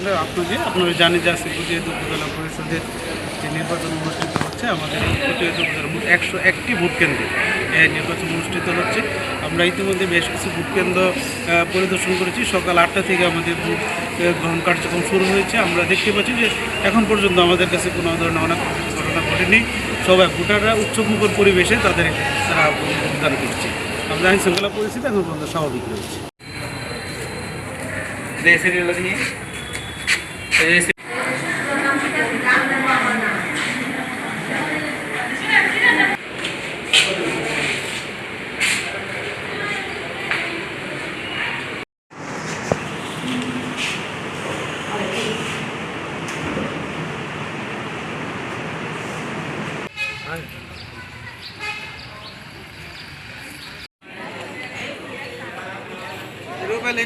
আপনারা জানেন যে আজকে কটিয়াদী উপজেলা পরিষদের যে নির্বাচন অনুষ্ঠিত হচ্ছে, আমাদের এই কটিয়াদী উপজেলা 101টি ভোট কেন্দ্রে নির্বাচন অনুষ্ঠিত হচ্ছে। আমরা ইতিমধ্যে বেশ কিছু ভোট কেন্দ্র পরিদর্শন করেছি। সকাল 8টা থেকে আমাদের ভোট গ্রহণ কার্যক্রম শুরু হয়েছে। আমরা দেখতে পাচ্ছি যে এখন পর্যন্ত আমাদের কাছে কোনো ধরনের অনেক ঘটনা ঘটেনি। সবাই ভোটাররা উৎসবমুখর পরিবেশে তারা ভোটদান করছে। আমরা আইন শৃঙ্খলা পরিস্থিতি এখন পর্যন্ত স্বাভাবিক রয়েছে।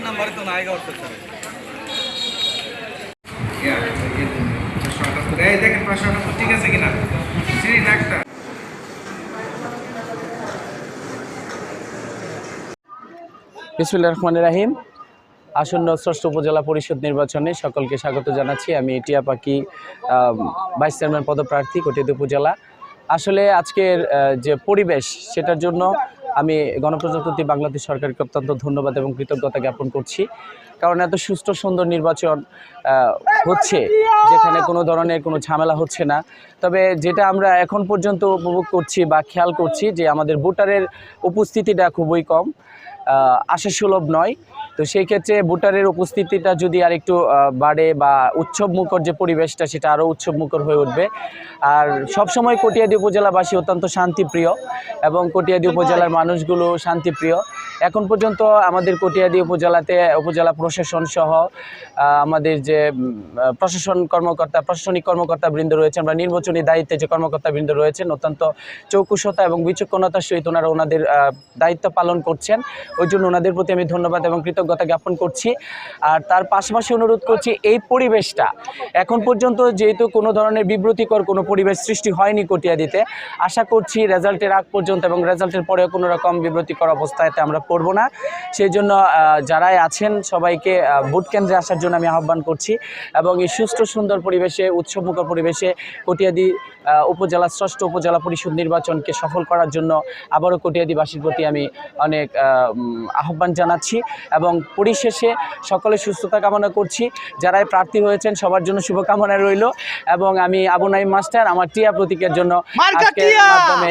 नंबर तो आएगा और देखें प्रश्न ठीक है किना বিসমিল্লাহির রহমানির রহিম। আসন্ন ষষ্ঠ উপজেলা পরিষদ নির্বাচনে সকলকে স্বাগত জানাচ্ছি। আমি টিয়া পাখি, ভাইস চেয়ারম্যান পদপ্রার্থী, কটিয়াদী উপজেলা। আসলে আজকের যে পরিবেশ, সেটার জন্য আমি গণপ্রজাতন্ত্রী বাংলাদেশ সরকারকে অত্যন্ত ধন্যবাদ এবং কৃতজ্ঞতা জ্ঞাপন করছি। কারণ এত সুষ্ঠু সুন্দর নির্বাচন হচ্ছে, যেখানে কোনো ধরনের কোনো ঝামেলা হচ্ছে না। তবে যেটা আমরা এখন পর্যন্ত উপভোগ করছি বা খেয়াল করছি যে আমাদের ভোটারের উপস্থিতিটা খুবই কম, আশাসুলভ নয়। তো সেই ক্ষেত্রে ভোটারের উপস্থিতিটা যদি আর একটু বাড়ে বা উৎসবমুখর যে পরিবেশটা, সেটা আরও উৎসবমুখর হয়ে উঠবে। আর সবসময় কটিয়াদী উপজেলাবাসী অত্যন্ত শান্তিপ্রিয় এবং কটিয়াদী উপজেলার মানুষগুলো শান্তিপ্রিয়। এখন পর্যন্ত আমাদের কটিয়াদী উপজেলাতে উপজেলা প্রশাসন সহ আমাদের যে প্রশাসনিক কর্মকর্তাবৃন্দ রয়েছেন বা নির্বাচনী দায়িত্বে যে কর্মকর্তাবৃন্দ রয়েছেন, অত্যন্ত চৌকুষতা এবং বিচক্ষণতার সহিত ওনারা ওনাদের দায়িত্ব পালন করছেন। ওই জন্য ওনাদের প্রতি আমি ধন্যবাদ এবং কৃতজ্ঞতা জ্ঞাপন করছি। আর তার পাশাপাশি অনুরোধ করছি, এই পরিবেশটা এখন পর্যন্ত যেহেতু কোনো ধরনের বিব্রতিকর কোনো পরিবেশ সৃষ্টি হয়নি কটিয়াদীতে, আশা করছি রেজাল্টের আগ পর্যন্ত এবং রেজাল্টের পরেও কোনো রকম বিব্রতিকর অবস্থাতে আমরা পড়ব না। সেই জন্য যারাই আছেন সবাইকে ভোট কেন্দ্রে আসার জন্য আমি আহ্বান করছি এবং এই সুষ্ঠু সুন্দর পরিবেশে, উৎসবমুখর পরিবেশে কটিয়াদী উপজেলা ষষ্ঠ উপজেলা পরিষদ নির্বাচনকে সফল করার জন্য আবারও কটিয়াদীবাসীর প্রতি আমি অনেক আহ্বান জানাচ্ছি এবং পরিশেষে সকলের সুস্থতা কামনা করছি। যারাই প্রার্থী হয়েছেন সবার জন্য শুভকামনা রইল এবং আমি আবু নাইম মাস্টার আমার টিয়া প্রতীকের জন্য আজকের মাধ্যমে